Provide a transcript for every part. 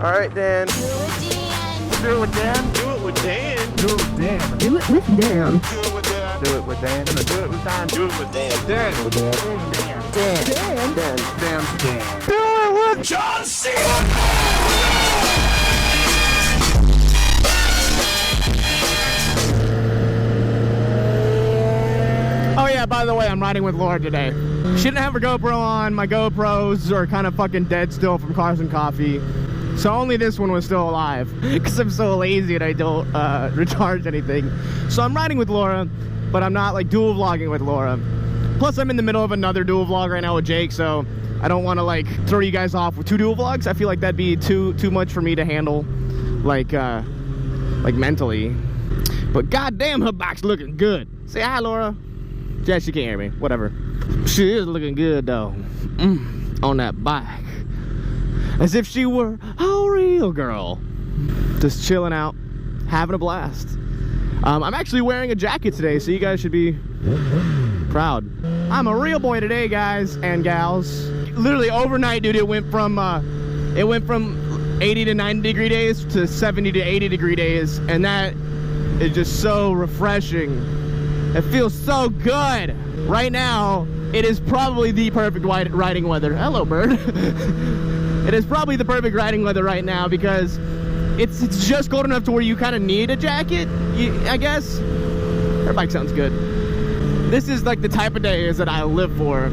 All right, Dan. Do it with Dan. Do it with Dan. Do it with Dan. Do it with Dan. Do it with Dan. Do it with Dan. Do it with Dan. Do it with Dan. Dan. With Dan. Dan. Dan. Dan. Dan. Do it with John Cena. Oh yeah, by the way, I'm riding with Laura today. She didn't have her GoPro on. My GoPros are kind of fucking dead still from Cars and Coffee. So only this one was still alive. Because I'm so lazy and I don't recharge anything. So I'm riding with Laura, but I'm not like dual vlogging with Laura. Plus I'm in the middle of another dual vlog right now with Jake, so I don't want to like throw you guys off with 2 dual vlogs. I feel like that'd be too much for me to handle, like mentally. But goddamn, her bike's looking good. Say hi, Laura. Yeah, she can't hear me. Whatever. She is looking good though. On that bike, as if she were a real girl, just chilling out, having a blast. I'm actually wearing a jacket today, so you guys should be proud. I'm a real boy today, guys and gals. Literally overnight, dude, it went from 80 to 90 degree days to 70 to 80 degree days, and that is just so refreshing. It feels so good. Right now, it is probably the perfect riding weather. Hello, bird. It is probably the perfect riding weather right now because it's just cold enough to where you kind of need a jacket, I guess. Her bike sounds good. This is like the type of days that I live for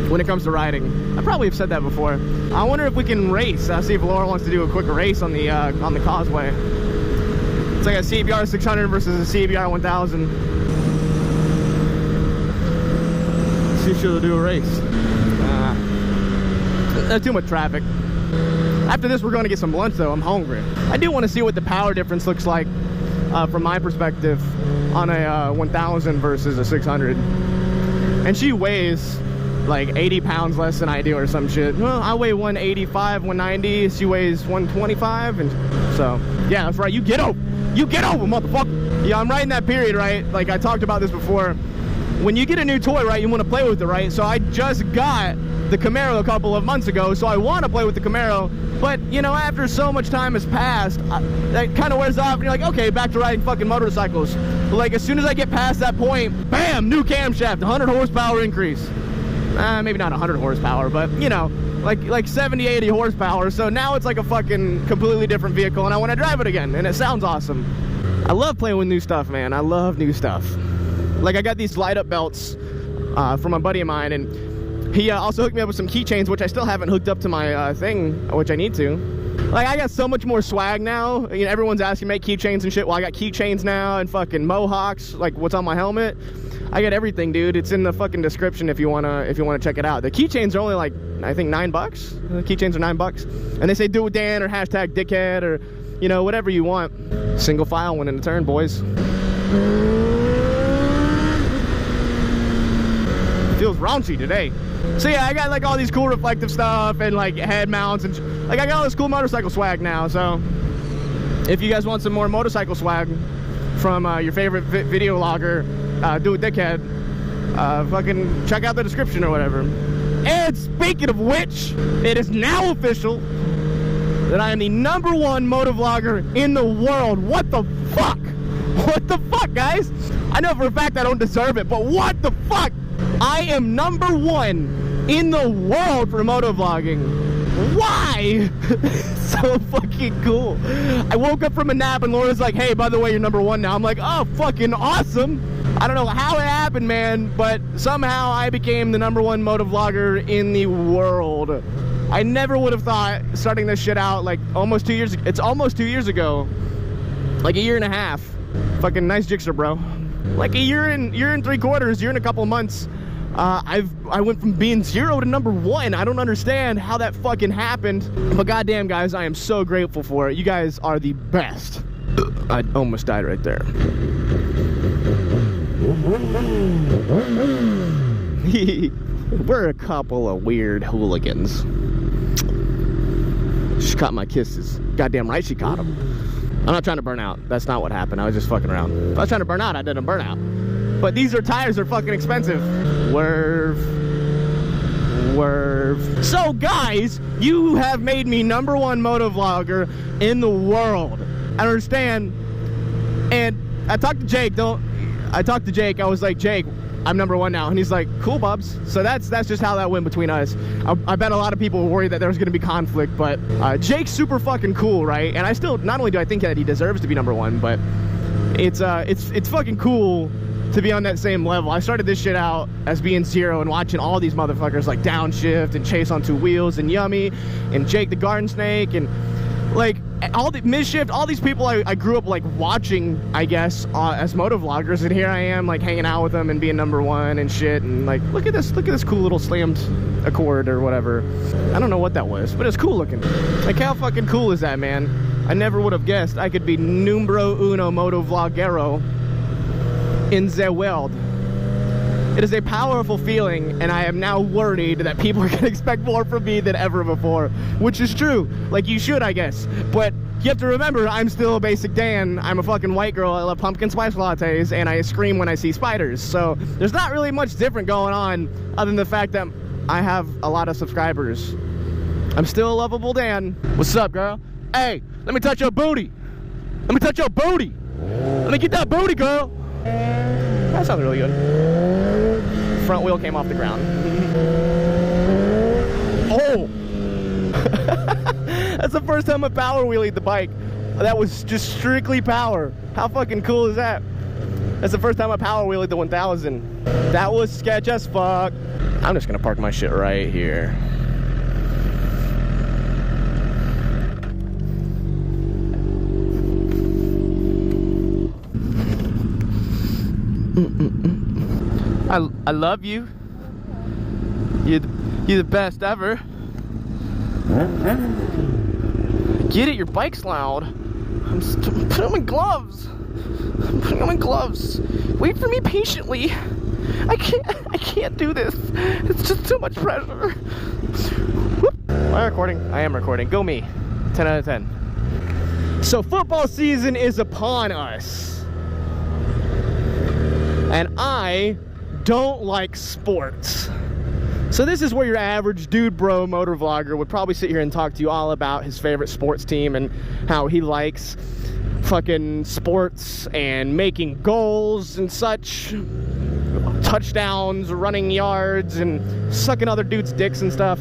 when it comes to riding. I probably have said that before. I wonder if we can race. See if Laura wants to do a quick race on the causeway. It's like a CBR 600 versus a CBR 1000. See if she'll do a race. There's too much traffic. After this, we're going to get some lunch, though. I'm hungry. I do want to see what the power difference looks like from my perspective on a 1000 versus a 600. And she weighs like 80 pounds less than I do or some shit. Well, I weigh 185, 190. She weighs 125. And so, yeah, that's right. You get over, motherfucker. Yeah, I'm right in that period, right? Like I talked about this before. When you get a new toy, right, you want to play with it, right? So I just got the Camaro a couple of months ago, so I want to play with the Camaro. But, you know, after so much time has passed, that kind of wears off, and you're like, okay, back to riding fucking motorcycles. But, like, as soon as I get past that point, bam, new camshaft, 100 horsepower increase. Maybe not 100 horsepower, but, you know, like 70, 80 horsepower. So now it's like a fucking completely different vehicle, and I want to drive it again, and it sounds awesome. I love playing with new stuff, man. I love new stuff. Like, I got these light-up belts from a buddy of mine, and he also hooked me up with some keychains, which I still haven't hooked up to my thing, which I need to. Like, I got so much more swag now. You know, everyone's asking me to make keychains and shit. Well, I got keychains now and fucking mohawks, like what's on my helmet. I got everything, dude. It's in the fucking description if you wanna check it out. The keychains are only like, I think $9. The keychains are $9, and they say do it with Dan or hashtag dickhead or, you know, whatever you want. Single file winning the turn, boys. Feels raunchy today. So yeah, I got like all these cool reflective stuff and like head mounts and like I got all this cool motorcycle swag now. So if you guys want some more motorcycle swag from your favorite video logger, do it dickhead, fucking check out the description or whatever. And speaking of which, it is now official that I am the #1 motovlogger in the world. What the fuck? What the fuck, guys? I know for a fact I don't deserve it, but what the fuck? I am #1 in the world for motovlogging. Why? So fucking cool. I woke up from a nap and Laura's like, hey, by the way, you're #1 now. I'm like, oh, fucking awesome. I don't know how it happened, man, but somehow I became the #1 motovlogger in the world. I never would have thought, starting this shit out like almost 2 years, it's almost 2 years ago, like a year and a half. Fucking nice jigsaw, bro. Like a year and 3/4, year and a couple of months. I went from being 0 to #1. I don't understand how that fucking happened. But goddamn, guys, I am so grateful for it. You guys are the best. I almost died right there. We're a couple of weird hooligans. She caught my kisses. Goddamn right she caught them. I'm not trying to burn out. That's not what happened. I was just fucking around. If I was trying to burn out, I didn't burn out. But these tires are fucking expensive. Swerve. Swerve. So guys, you have made me #1 motovlogger in the world. I understand. And I talked to Jake, I was like, Jake, I'm #1 now. And he's like, cool, Bubs. So that's just how that went between us. I bet a lot of people were worried that there was gonna be conflict, but Jake's super fucking cool, right? And I still, not only do I think that he deserves to be #1, but it's fucking cool to be on that same level. I started this shit out as being 0 and watching all these motherfuckers like Downshift and Chase on 2 Wheels and Yummy and Jake the Garden Snake and like all the Midshift, all these people I grew up like watching, I guess, as motovloggers, and here I am like hanging out with them and being #1 and shit, and like look at this cool little slammed Accord or whatever. I don't know what that was, but it's cool looking. Like how fucking cool is that, man? I never would have guessed I could be numero uno motovloggero in the world. It is a powerful feeling, and I am now worried that people are gonna expect more from me than ever before, which is true. Like, you should, I guess. But you have to remember, I'm still a basic Dan. I'm a fucking white girl. I love pumpkin spice lattes, and I scream when I see spiders. So there's not really much different going on other than the fact that I have a lot of subscribers. I'm still a lovable Dan. What's up, girl? Hey, let me touch your booty. Let me touch your booty. Let me get that booty, girl. That sounds really good. Front wheel came off the ground. Oh! That's the first time I power wheelied the bike. That was just strictly power. How fucking cool is that? That's the first time I power wheelied the 1000. That was sketch as fuck. I'm just gonna park my shit right here. I love you. You're the best ever. Get it, your bike's loud. Put on my gloves. I'm putting on my gloves. Wait for me patiently. I can't do this. It's just too much pressure. Whoop. Am I recording? I am recording. Go me. 10 out of 10. So football season is upon us. And I don't like sports. So this is where your average dude bro motovlogger would probably sit here and talk to you all about his favorite sports team and how he likes fucking sports and making goals and such, touchdowns, running yards, and sucking other dudes' dicks and stuff.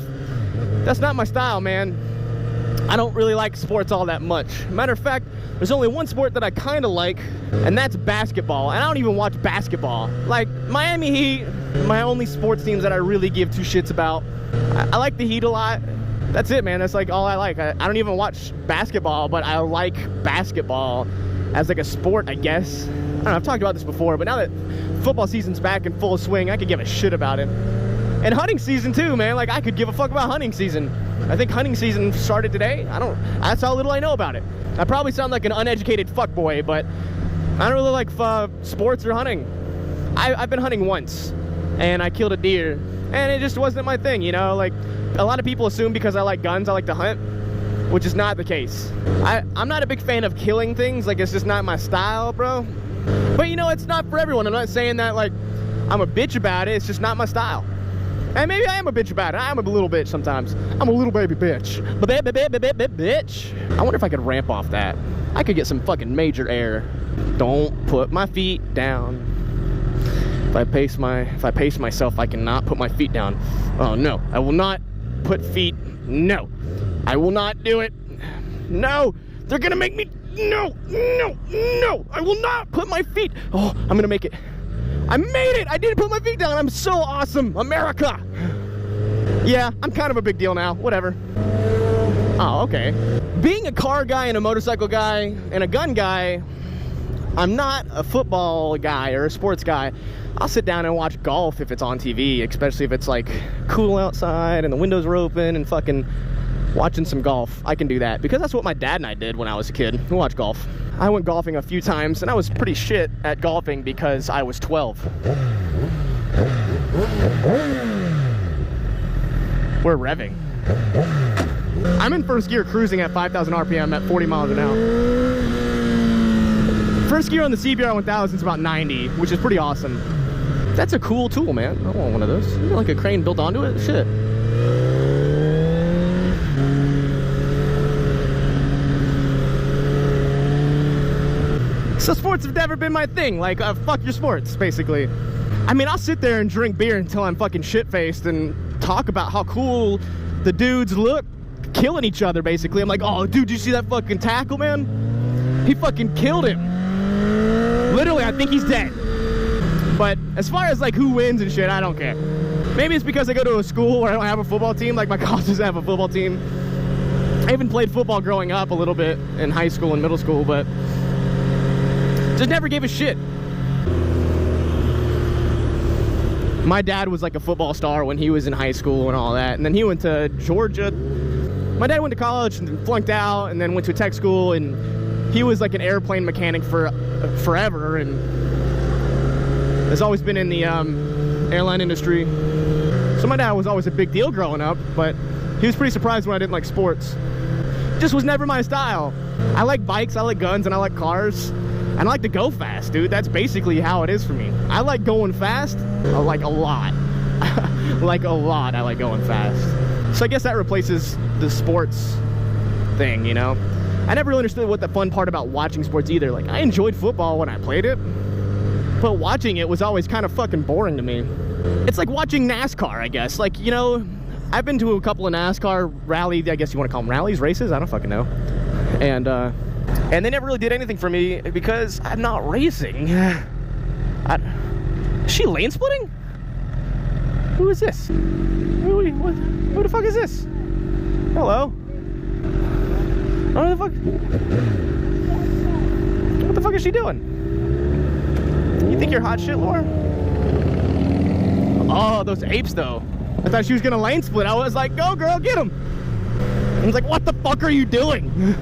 That's not my style, man. I don't really like sports all that much. Matter of fact, there's only one sport that I kind of like, and that's basketball. And I don't even watch basketball. Like, Miami Heat, my only sports teams that I really give two shits about. I like the Heat a lot. That's it, man. That's like all I like. I don't even watch basketball, but I like basketball as like a sport, I guess. I don't know, I've talked about this before, but now that football season's back in full swing, I could give a shit about it. And hunting season too, man. Like, I could give a fuck about hunting season. I think hunting season started today. That's how little I know about it. I probably sound like an uneducated fuckboy, but I don't really like sports or hunting. I've been hunting once, and I killed a deer, and it just wasn't my thing, you know? Like, a lot of people assume because I like guns, I like to hunt, which is not the case. I'm not a big fan of killing things. Like, it's just not my style, bro. But, you know, it's not for everyone. I'm not saying that, like, I'm a bitch about it. It's just not my style. And maybe I am a bitch about it. I am a little bitch sometimes. I'm a little baby bitch. Bitch. I wonder if I could ramp off that. I could get some fucking major air. Don't put my feet down. If I pace myself, I cannot put my feet down. Oh no, I will not put feet. No, I will not do it. No, they're gonna make me. No, I will not put my feet. Oh, I'm gonna make it. I made it! I didn't put my feet down. I'm so awesome. America! Yeah, I'm kind of a big deal now. Whatever. Oh, okay. Being a car guy and a motorcycle guy and a gun guy, I'm not a football guy or a sports guy. I'll sit down and watch golf if it's on TV, especially if it's like cool outside and the windows are open and fucking watching some golf. I can do that because that's what my dad and I did when I was a kid. We watched golf. I went golfing a few times and I was pretty shit at golfing because I was 12. We're revving. I'm in first gear cruising at 5,000 RPM at 40 miles an hour. First gear on the CBR 1000 is about 90, which is pretty awesome. That's a cool tool, man. I want one of those. Like a crane built onto it? Shit. So sports have never been my thing. Like, fuck your sports, basically. I mean, I'll sit there and drink beer until I'm fucking shit-faced and talk about how cool the dudes look killing each other, basically. I'm like, oh, dude, you see that fucking tackle, man? He fucking killed him. Literally, I think he's dead. But as far as, like, who wins and shit, I don't care. Maybe it's because I go to a school where I don't have a football team. Like, my college doesn't have a football team. I even played football growing up a little bit in high school and middle school, but just never gave a shit. My dad was like a football star when he was in high school and all that, and then he went to Georgia. My dad went to college and flunked out, and then went to a tech school, and he was like an airplane mechanic for forever, and has always been in the airline industry. So my dad was always a big deal growing up, but he was pretty surprised when I didn't like sports. Just was never my style. I like bikes, I like guns, and I like cars. And I like to go fast, dude. That's basically how it is for me. I like going fast, like a lot. Like a lot, I like going fast. So I guess that replaces the sports thing, you know? I never really understood what the fun part about watching sports either. Like, I enjoyed football when I played it, but watching it was always kind of fucking boring to me. It's like watching NASCAR, I guess. Like, you know, I've been to a couple of NASCAR rally, I guess you want to call them rallies, races? I don't fucking know. And they never really did anything for me because I'm not racing. Is she lane splitting? Who is this? Who the fuck is this? Hello? What the fuck is she doing? You think you're hot shit, Laura? Oh, those apes though. I thought she was gonna lane split. I was like, go girl, get him. I was like, what the fuck are you doing?